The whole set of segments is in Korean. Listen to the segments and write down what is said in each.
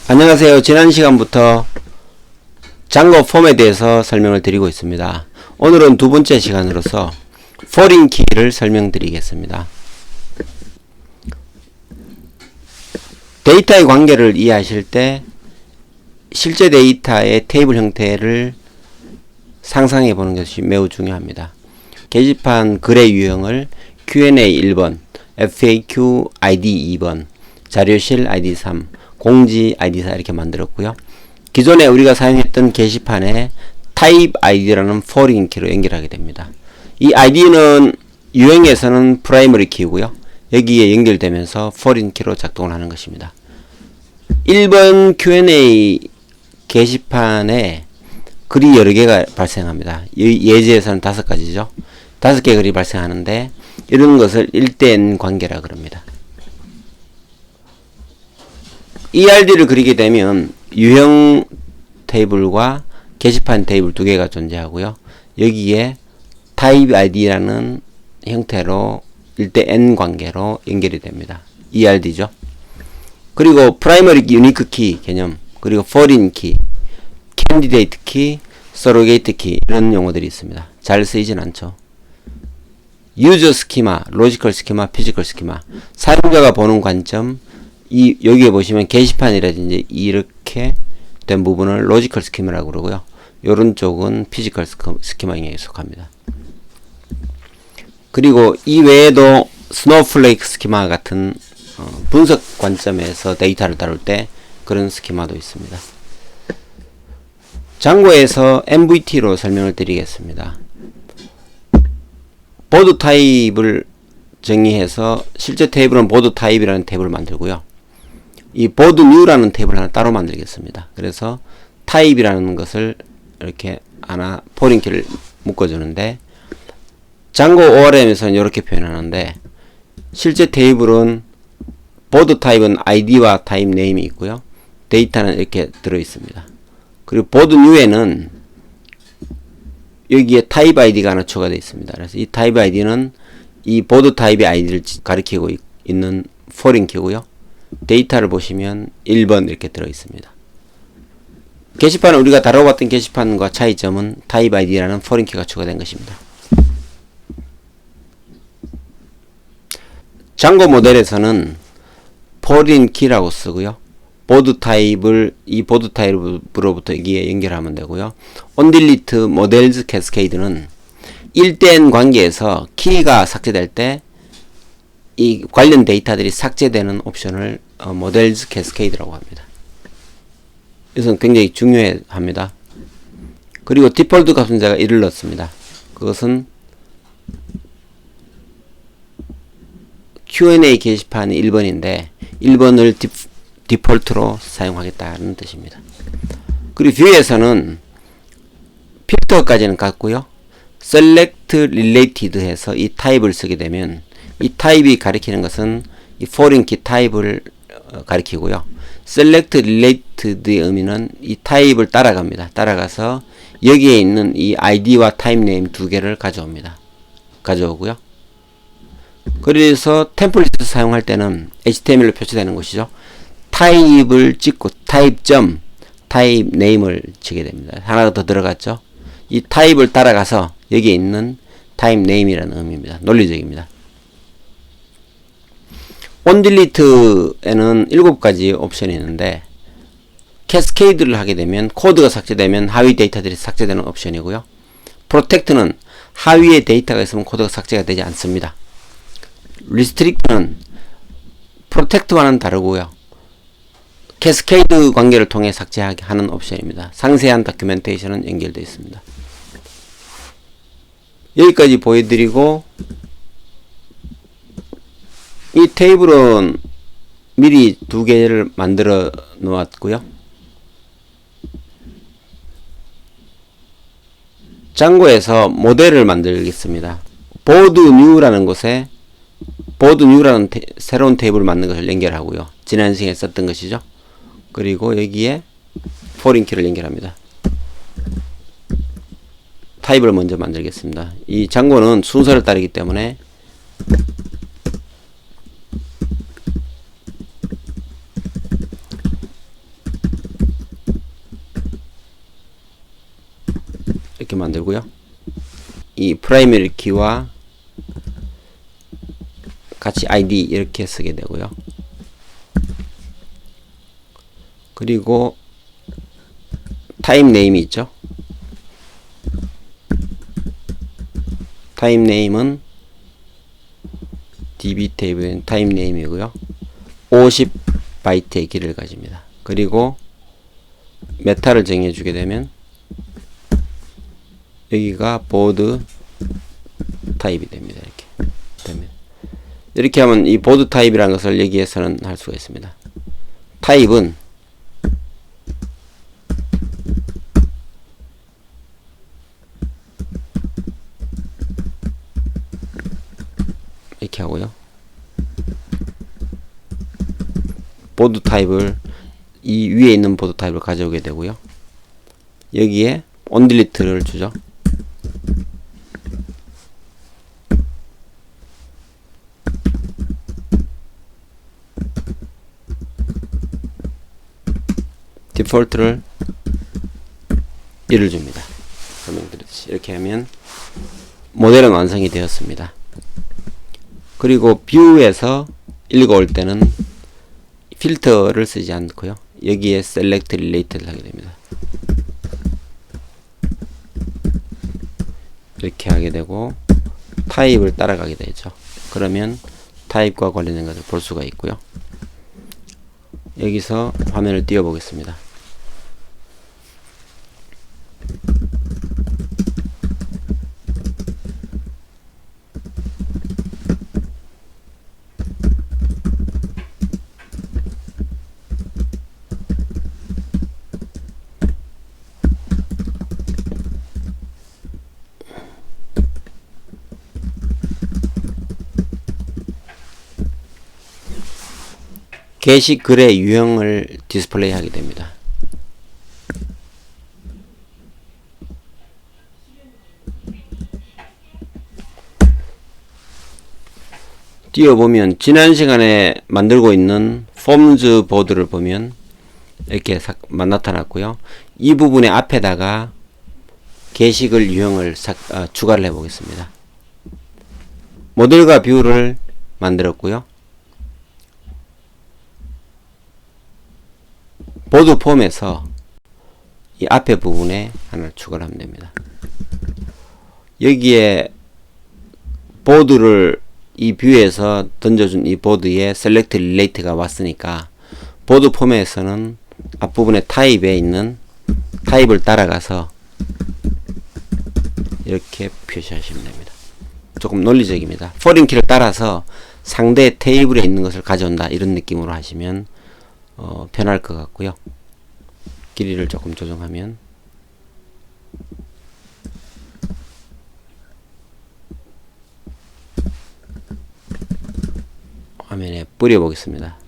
안녕하세요. 지난 시간부터 장고 폼에 대해서 설명을 드리고 있습니다. 오늘은 두 번째 시간으로서 포린 키를 설명드리겠습니다. 데이터의 관계를 이해하실 때 실제 데이터의 테이블 형태를 상상해 보는 것이 매우 중요합니다. 게시판 글의 유형을 Q&A 1번, FAQ ID 2번, 자료실 ID 3, 공지 ID 4 이렇게 만들었고요. 기존에 우리가 사용했던 게시판에 type ID라는 포린 키로 연결하게 됩니다. 이 ID는 유형에서는 프라이머리 키고요. 여기에 연결되면서 포린 키로 작동을 하는 것입니다. 1번 Q&A 게시판에 글이 여러 개가 발생합니다. 예제에서는 5가지죠. 5개의 글이 발생하는데 이런 것을 1대_n 관계라 그럽니다. ERD를 그리게 되면 유형 테이블과 게시판 테이블 두 개가 존재하고요. 여기에 type ID라는 형태로 1대_n 관계로 연결이 됩니다. ERD죠. 그리고 primary unique key 개념, 그리고 foreign key, candidate key, surrogate key 이런 용어들이 있습니다. 잘 쓰이진 않죠. user schema, logical schema, physical schema 사용자가 보는 관점, 여기에 보시면 게시판이라든지 이렇게 된 부분을 로지컬 스키마라고 그러고요. 요런 쪽은 피지컬 스키마에 속합니다. 그리고 이 외에도 스노우플레이크 스키마 같은 분석 관점에서 데이터를 다룰 때 그런 스키마도 있습니다. 장고에서 MVT로 설명을 드리겠습니다. 보드 타입을 정의해서 실제 테이블은 보드 타입이라는 테이블을 만들고요. 이 보드 뉴라는 테이블 하나 따로 만들겠습니다. 그래서 타입이라는 것을 이렇게 하나 포린 키를 묶어주는데 장고 ORM에서는 이렇게 표현하는데 실제 테이블은 보드 타입은 ID와 타입 네임이 있고요. 데이터는 이렇게 들어있습니다. 그리고 보드 뉴에는 여기에 타입 ID가 하나 추가되어 있습니다. 그래서 이 타입 ID는 이 보드 타입의 ID를 가리키고 있는 포린 키고요. 데이터를 보시면 1번 이렇게 들어 있습니다. 게시판은 우리가 다뤄봤던 게시판과 차이점은 type ID라는 포린 키가 추가된 것입니다. 장고 모델에서는 포린 키라고 쓰고요. 보드 타입을 이 보드 타입으로부터 여기에 연결하면 되고요. onDelete models cascade는 1대_n 관계에서 키가 삭제될 때 이 관련 데이터들이 삭제되는 옵션을 모델즈 캐스케이드라고 합니다. 이것은 굉장히 중요합니다. 그리고 디폴트 값은 제가 1을 넣습니다. 그것은 Q&A 게시판이 1번인데 1번을 디폴트로 사용하겠다는 뜻입니다. 그리고 뷰에서는 필터까지는 같고요. select related 해서 이 타입을 쓰게 되면 이 타입이 가리키는 것은 이 foreign key 타입을 가리키고요. select related의 의미는 이 타입을 따라갑니다. 따라가서 여기에 있는 이 id와 type name 두 개를 가져오고요. 그래서 템플릿을 사용할 때는 HTML로 표시되는 것이죠. 타입을 찍고 타입.type name을 치게 됩니다. 하나 더 들어갔죠. 이 타입을 따라가서 여기에 있는 type name이라는 의미입니다. 논리적입니다. onDelete에는 7가지 옵션이 있는데 캐스케이드를 하게 되면 코드가 삭제되면 하위 데이터들이 삭제되는 옵션이고요. protect는 하위에 데이터가 있으면 코드가 삭제가 되지 않습니다. restrict는 protect와는 다르고요. 캐스케이드 관계를 통해 삭제하게 하는 옵션입니다. 상세한 다큐멘테이션은 연결되어 있습니다. 여기까지 보여드리고 이 테이블은 미리 2개를 만들어 놓았고요. 장고에서 모델을 만들겠습니다. 보드 뉴라는 곳에 보드 뉴라는 새로운 테이블을 만든 것을 연결하고요. 지난 시간에 썼던 것이죠. 그리고 여기에 포린 키를 연결합니다. 타입을 먼저 만들겠습니다. 이 장고는 순서를 따르기 때문에 이렇게 만들고요. 이 프라이머리 키와 같이 ID 이렇게 쓰게 되고요. 그리고 타입 네임이 있죠. 타입 네임은 DB 테이블은 타입 네임이고요. 50바이트의 길을 가집니다. 그리고 메타를 정해주게 되면 여기가 보드 타입이 됩니다. 이렇게 되면 이렇게 하면 이 보드 타입이라는 것을 여기에서는 할 수가 있습니다. 타입은 이렇게 하고요. 보드 타입을 이 위에 있는 보드 타입을 가져오게 되고요. 여기에 onDelete를 주죠. 디폴트를 1을 줍니다. 설명드렸듯이 이렇게 하면 모델은 완성이 되었습니다. 그리고 뷰에서 읽어올 때는 필터를 쓰지 않고요. 여기에 select related 하게 됩니다. 이렇게 하게 되고 타입을 따라가게 되죠. 그러면 타입과 관련된 것을 볼 수가 있고요. 여기서 화면을 띄워 보겠습니다. 게시글의 유형을 디스플레이 하게 됩니다. 띄워보면 지난 시간에 만들고 있는 폼즈 보드를 보면 이렇게 나타났고요. 이 부분의 앞에다가 게시글 유형을 추가를 해 보겠습니다. 모델과 뷰를 만들었고요. 보드 폼에서 이 앞에 부분에 하나 추가를 하면 됩니다. 여기에 보드를 이 뷰에서 던져준 이 보드에 select relate가 왔으니까 보드 폼에서는 앞부분에 타입에 있는 타입을 따라가서 이렇게 표시하시면 됩니다. 조금 논리적입니다. 포린 키를 따라서 상대 테이블에 있는 것을 가져온다 이런 느낌으로 하시면 편할 것 같고요. 길이를 조금 조정하면 화면에 뿌려 보겠습니다.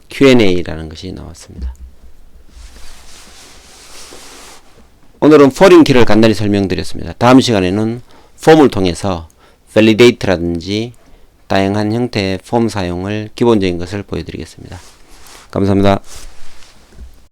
Q&A라는 것이 나왔습니다. 오늘은 포린 키를 간단히 설명드렸습니다. 다음 시간에는 폼을 통해서 validate라든지 다양한 형태의 폼 사용을 기본적인 것을 보여드리겠습니다. 감사합니다.